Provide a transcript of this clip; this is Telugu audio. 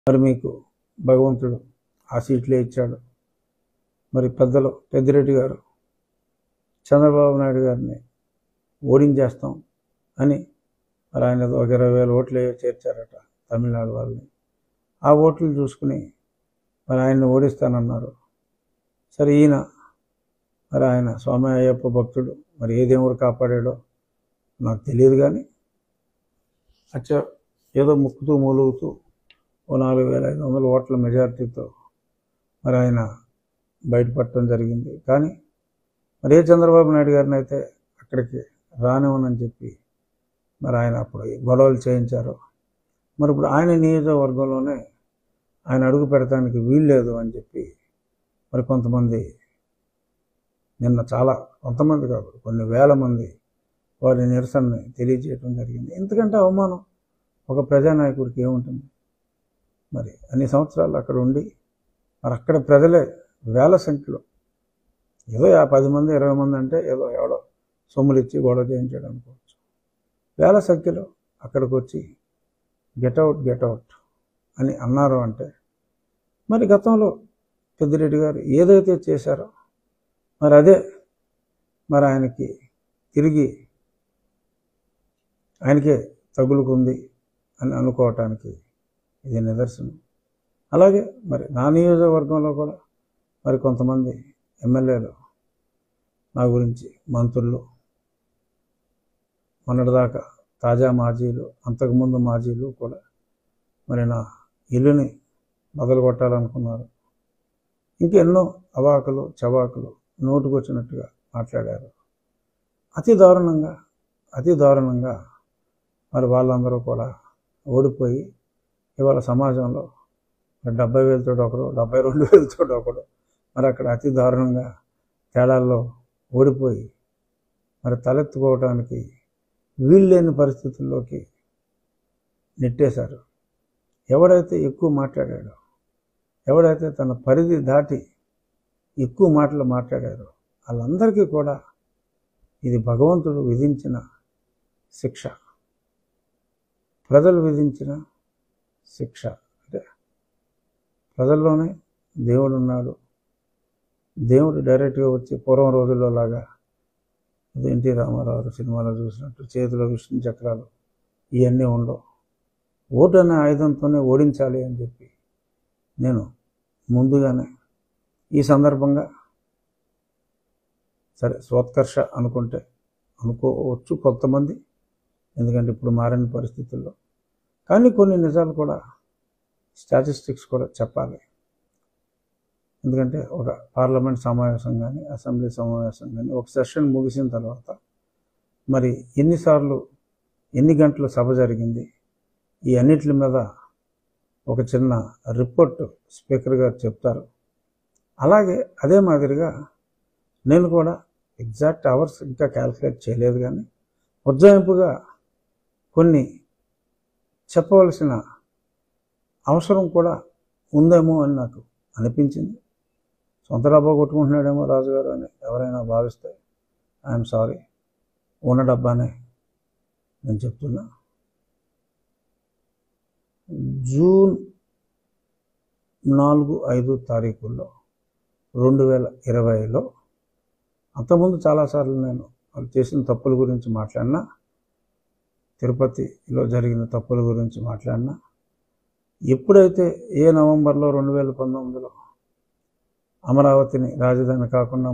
మరి మీకు భగవంతుడు ఆ సీట్లే ఇచ్చాడు. మరి పెద్దిరెడ్డి గారు చంద్రబాబు నాయుడు గారిని ఓడించేస్తాం అని మరి ఆయన ఒక 20,000 ఓట్లు చేర్చారట తమిళనాడు వాళ్ళని. ఆ ఓట్లు చూసుకుని మరి ఆయన్ని ఓడిస్తానన్నారు. సరే ఈయన మరి ఆయన స్వామి అయ్యప్ప భక్తుడు, మరి ఏ దేవుడు కాపాడాడో నాకు తెలియదు. కానీ ఏదో ముక్కుతూ మూలుగుతూ 4,500 ఓట్ల మెజారిటీతో మరి ఆయన బయటపడటం జరిగింది. కానీ మరి ఏ చంద్రబాబు నాయుడు గారిని అయితే అక్కడికి రానివ్వనని చెప్పి మరి ఆయన అప్పుడు గొడవలు చేయించారు. మరి ఇప్పుడు ఆయన నియోజకవర్గంలోనే ఆయన అడుగు పెడతానికి వీల్లేదు అని చెప్పి మరి కొంతమంది కొంతమంది కాదు, కొన్ని వేల మంది వారి నిరసనని తెలియజేయడం జరిగింది. ఎందుకంటే అవమానం ఒక ప్రజానాయకుడికి ఏముంటుంది? మరి అన్ని సంవత్సరాలు అక్కడ ఉండి మరి అక్కడ ప్రజలే వేల సంఖ్యలో, ఏదో 10 మంది 20 మంది అంటే ఏదో ఎవడో సొమ్ములు ఇచ్చి గొడవ చేయించాడు అనుకోవచ్చు. వేల సంఖ్యలో అక్కడికి వచ్చి గెట్ అవుట్ అని అన్నారు. అంటే మరి గతంలో పెద్దిరెడ్డి గారు ఏదైతే చేశారో మరి అదే మరి ఆయనకే తగులుకుంది అని అనుకోవటానికి ఇది నిదర్శనం. అలాగే మరి నా నియోజకవర్గంలో కూడా మరి కొంతమంది ఎమ్మెల్యేలు నా గురించి, మంత్రులు, మొన్నటిదాకా తాజా మాజీలు, అంతకుముందు మాజీలు కూడా మరి నా ఇల్లుని మొదలు కొట్టాలనుకున్నారు. ఇంకెన్నో అవాకులు చవాకులు నోటుకొచ్చినట్టుగా మాట్లాడారు. అతి దారుణంగా మరి వాళ్ళందరూ కూడా ఓడిపోయి ఇవాళ సమాజంలో 70,000 ఒకడు, 72,000 ఒకడు మరి అక్కడ అతి దారుణంగా తేడాల్లో ఓడిపోయి మరి తలెత్తుకోవడానికి వీల్లేని పరిస్థితుల్లోకి నెట్టేశారు. ఎవడైతే ఎక్కువ మాట్లాడాడో, ఎవడైతే తన పరిధి దాటి ఎక్కువ మాటలు మాట్లాడారో వాళ్ళందరికీ కూడా ఇది భగవంతుడు విధించిన శిక్ష, ప్రజలు విధించిన శిక్ష. అంటే ప్రజల్లోనే దేవుడు ఉన్నాడు. దేవుడు డైరెక్ట్గా వచ్చి పూర్వం రోజుల్లో లాగా ఎన్టీ రామారావు సినిమాలో చూసినట్టు చేతిలో విష్ణు చక్రాలు ఇవన్నీ ఉండవు. ఓటు అనే ఆయుధంతోనే ఓడించాలి అని చెప్పి నేను ముందుగానే ఈ సందర్భంగా సరే స్వోత్కర్ష అనుకోవచ్చు కొంతమంది, ఎందుకంటే ఇప్పుడు మారిన పరిస్థితుల్లో. కానీ కొన్ని నిజాలు కూడా, స్టాటిస్టిక్స్ కూడా చెప్పాలి. ఎందుకంటే ఒక పార్లమెంట్ సమావేశం కానీ, అసెంబ్లీ సమావేశం కానీ ఒక సెషన్ ముగిసిన తర్వాత మరి ఎన్ని గంటలు సభ జరిగింది, ఈ అన్నిటి మీద ఒక చిన్న రిపోర్ట్ స్పీకర్ గారు చెప్తారు. అలాగే అదే మాదిరిగా నేను కూడా ఎగ్జాక్ట్ అవర్స్ ఇంకా క్యాల్కులేట్ చేయలేదు, కానీ ఉజ్జాయింపుగా కొన్ని చెప్పవలసిన అవసరం కూడా ఉందేమో అని నాకు అనిపించింది. సొంత డబ్బా కొట్టుకుంటున్నాడేమో రాజుగారు అని ఎవరైనా భావిస్తే ఐఎమ్ సారీ. ఉన్న డబ్బానే నేను చెప్తున్నా. జూన్ 4-5 తారీఖుల్లో 2020లో అంతకుముందు చాలాసార్లు నేను వాళ్ళు చేసిన తప్పుల గురించి మాట్లాడినా, తిరుపతిలో జరిగిన తప్పుల గురించి మాట్లాడినా, ఎప్పుడైతే నవంబర్లో 2019లో అమరావతిని రాజధాని కాకుండా